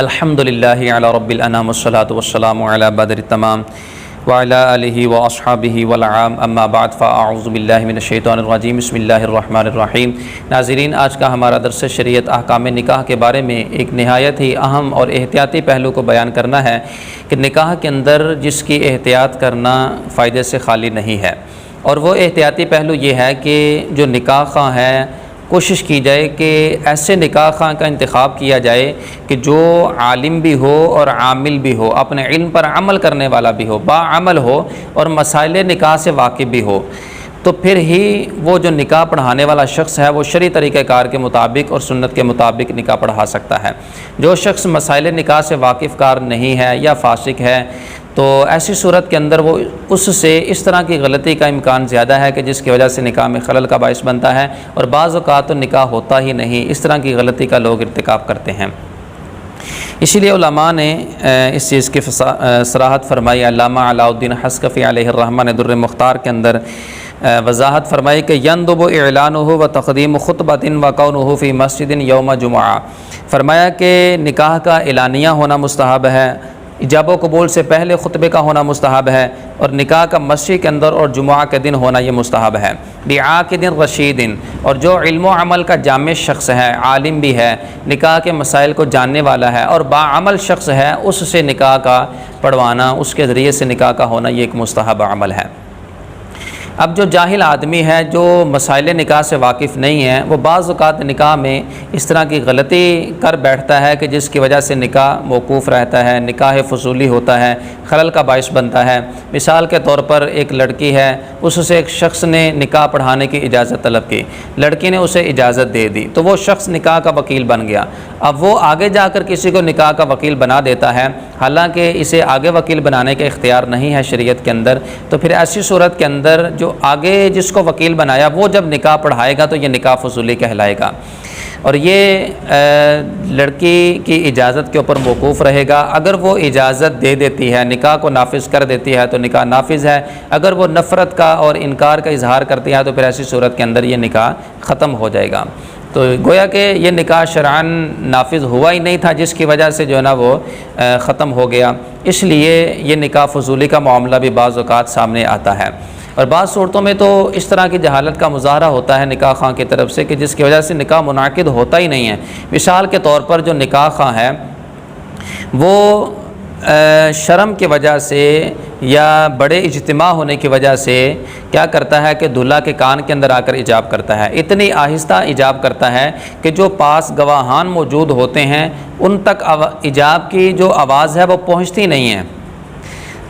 الحمدللہ علی رب الانام والصلاة والسلام علی بدر التمام وعلی آلہ واصحابہ والعام اما بعد فاعوذ باللہ من الشیطان الرجیم بسم اللہ الرحمن الرحیم۔ ناظرین، آج کا ہمارا درس شریعت احکام نکاح کے بارے میں ایک نہایت ہی اہم اور احتیاطی پہلو کو بیان کرنا ہے کہ نکاح کے اندر جس کی احتیاط کرنا فائدے سے خالی نہیں ہے، اور وہ احتیاطی پہلو یہ ہے کہ جو نکاح خواہ ہے کوشش کی جائے کہ ایسے نکاح خواہ کا انتخاب کیا جائے کہ جو عالم بھی ہو اور عامل بھی ہو، اپنے علم پر عمل کرنے والا بھی ہو، باعمل ہو اور مسائل نکاح سے واقف بھی ہو، تو پھر ہی وہ جو نکاح پڑھانے والا شخص ہے وہ شرعی طریقہ کار کے مطابق اور سنت کے مطابق نکاح پڑھا سکتا ہے۔ جو شخص مسائل نکاح سے واقف کار نہیں ہے یا فاسق ہے تو ایسی صورت کے اندر وہ اس سے اس طرح کی غلطی کا امکان زیادہ ہے کہ جس کی وجہ سے نکاح میں خلل کا باعث بنتا ہے، اور بعض اوقات تو نکاح ہوتا ہی نہیں، اس طرح کی غلطی کا لوگ ارتکاب کرتے ہیں۔ اسی لیے علماء نے اس چیز کی صراحت فرمائی۔ علامہ علاء الدین حصکفی علیہ الرحمہ نے در مختار کے اندر وضاحت فرمائی کہ یندب اعلانہ و تقدیم خطبۃ و کونہ فی مسجد یوم جمعہ، فرمایا کہ نکاح کا اعلانیہ ہونا مستحب ہے، ایجاب و قبول سے پہلے خطبے کا ہونا مستحب ہے، اور نکاح کا مسجد کے اندر اور جمعہ کے دن ہونا یہ مستحب ہے۔ بعاقد رشید، اور جو علم و عمل کا جامع شخص ہے، عالم بھی ہے، نکاح کے مسائل کو جاننے والا ہے اور باعمل شخص ہے، اس سے نکاح کا پڑھوانا، اس کے ذریعے سے نکاح کا ہونا یہ ایک مستحب عمل ہے۔ اب جو جاہل آدمی ہے، جو مسائل نکاح سے واقف نہیں ہے، وہ بعض اوقات نکاح میں اس طرح کی غلطی کر بیٹھتا ہے کہ جس کی وجہ سے نکاح موقوف رہتا ہے، نکاح فضولی ہوتا ہے، خلل کا باعث بنتا ہے۔ مثال کے طور پر ایک لڑکی ہے، اس سے ایک شخص نے نکاح پڑھانے کی اجازت طلب کی، لڑکی نے اسے اجازت دے دی تو وہ شخص نکاح کا وکیل بن گیا۔ اب وہ آگے جا کر کسی کو نکاح کا وکیل بنا دیتا ہے، حالانکہ اسے آگے وکیل بنانے کا اختیار نہیں ہے شریعت کے اندر، تو پھر ایسی صورت کے اندر جو آگے جس کو وکیل بنایا وہ جب نکاح پڑھائے گا تو یہ نکاح فضولی کہلائے گا، اور یہ لڑکی کی اجازت کے اوپر موقوف رہے گا۔ اگر وہ اجازت دے دیتی ہے، نکاح کو نافذ کر دیتی ہے تو نکاح نافذ ہے، اگر وہ نفرت کا اور انکار کا اظہار کرتی ہے تو پھر ایسی صورت کے اندر یہ نکاح ختم ہو جائے گا۔ تو گویا کہ یہ نکاح شرعاً نافذ ہوا ہی نہیں تھا، جس کی وجہ سے جو ہے نا وہ ختم ہو گیا، اس لیے یہ نکاح فضولی کا معاملہ بھی بعض اوقات سامنے آتا ہے۔ اور بعض صورتوں میں تو اس طرح کی جہالت کا مظاہرہ ہوتا ہے نکاح خواہ کی طرف سے کہ جس کی وجہ سے نکاح منعقد ہوتا ہی نہیں ہے۔ مثال کے طور پر جو نکاح خواہ ہے وہ شرم کی وجہ سے یا بڑے اجتماع ہونے کی وجہ سے کیا کرتا ہے کہ دلہا کے کان کے اندر آ کر ایجاب کرتا ہے، اتنی آہستہ ایجاب کرتا ہے کہ جو پاس گواہان موجود ہوتے ہیں ان تک ایجاب کی جو آواز ہے وہ پہنچتی نہیں ہے۔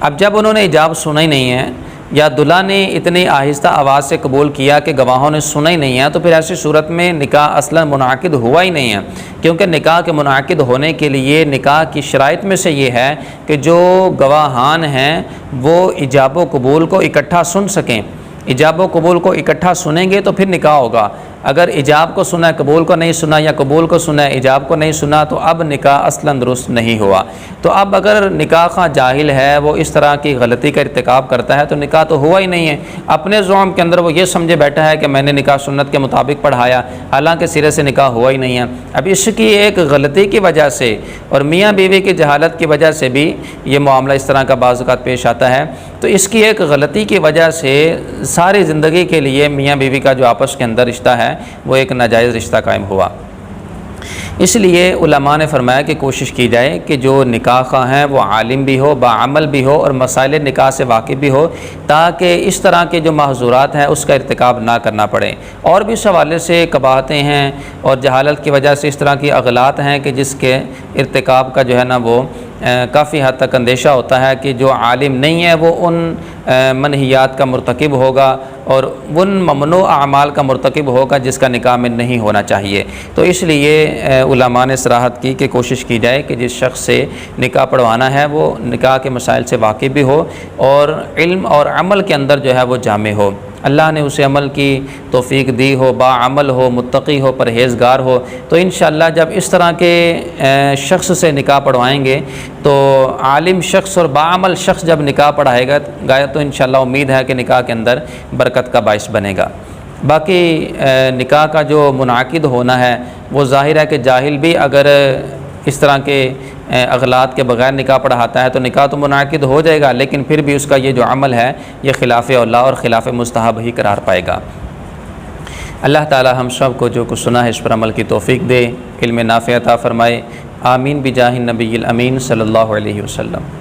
اب جب انہوں نے ایجاب سنا ہی نہیں ہے یا دلہا نے اتنی آہستہ آواز سے قبول کیا کہ گواہوں نے سنا ہی نہیں ہے، تو پھر ایسی صورت میں نکاح اصلاً منعقد ہوا ہی نہیں ہے، کیونکہ نکاح کے منعقد ہونے کے لیے نکاح کی شرائط میں سے یہ ہے کہ جو گواہان ہیں وہ ایجاب و قبول کو اکٹھا سن سکیں۔ ایجاب و قبول کو اکٹھا سنیں گے تو پھر نکاح ہوگا۔ اگر ایجاب کو سنا قبول کو نہیں سنا، یا قبول کو سنا ایجاب کو نہیں سنا، تو اب نکاح اصلاً درست نہیں ہوا۔ تو اب اگر نکاح خواہ جاہل ہے، وہ اس طرح کی غلطی کا ارتکاب کرتا ہے تو نکاح تو ہوا ہی نہیں ہے۔ اپنے زعم کے اندر وہ یہ سمجھے بیٹھا ہے کہ میں نے نکاح سنت کے مطابق پڑھایا، حالانکہ سرے سے نکاح ہوا ہی نہیں ہے۔ اب اس کی ایک غلطی کی وجہ سے اور میاں بیوی کی جہالت کی وجہ سے بھی یہ معاملہ اس طرح کا بعض اوقات پیش آتا ہے۔ تو اس کی ایک غلطی کی وجہ سے ساری زندگی کے لیے میاں بیوی کا جو آپس کے اندر رشتہ ہے وہ ایک ناجائز رشتہ قائم ہوا۔ اس لیے علماء نے فرمایا کہ کوشش کی جائے کہ جو نکاح خواہ ہیں وہ عالم بھی ہو، باعمل بھی ہو اور مسائل نکاح سے واقف بھی ہو، تاکہ اس طرح کے جو محظورات ہیں اس کا ارتکاب نہ کرنا پڑے۔ اور بھی اس حوالے سے قباحتیں ہیں اور جہالت کی وجہ سے اس طرح کی اغلاط ہیں کہ جس کے ارتکاب کا جو ہے نا وہ کافی حد تک اندیشہ ہوتا ہے کہ جو عالم نہیں ہے وہ ان منہیات کا مرتکب ہوگا اور ان ممنوع اعمال کا مرتکب ہوگا جس کا نکاح میں نہیں ہونا چاہیے۔ تو اس لیے علماء نے صراحت کی کہ کوشش کی جائے کہ جس شخص سے نکاح پڑھوانا ہے وہ نکاح کے مسائل سے واقف بھی ہو اور علم اور عمل کے اندر جو ہے وہ جامع ہو، اللہ نے اسے عمل کی توفیق دی ہو، باعمل ہو، متقی ہو، پرہیزگار ہو، تو انشاءاللہ جب اس طرح کے شخص سے نکاح پڑھوائیں گے تو عالم شخص اور باعمل شخص جب نکاح پڑھائے گا تو انشاءاللہ امید ہے کہ نکاح کے اندر برکت کا باعث بنے گا۔ باقی نکاح کا جو منعقد ہونا ہے وہ ظاہر ہے کہ جاہل بھی اگر اس طرح کے اغلاط کے بغیر نکاح پڑھاتا ہے تو نکاح تو منعقد ہو جائے گا، لیکن پھر بھی اس کا یہ جو عمل ہے یہ خلاف اولا اور خلاف مستحب ہی قرار پائے گا۔ اللہ تعالی ہم سب کو جو کچھ سنا ہے اس پر عمل کی توفیق دے، علم نافع عطا فرمائے۔ آمین بجاہ النبی الامین صلی اللہ علیہ وسلم۔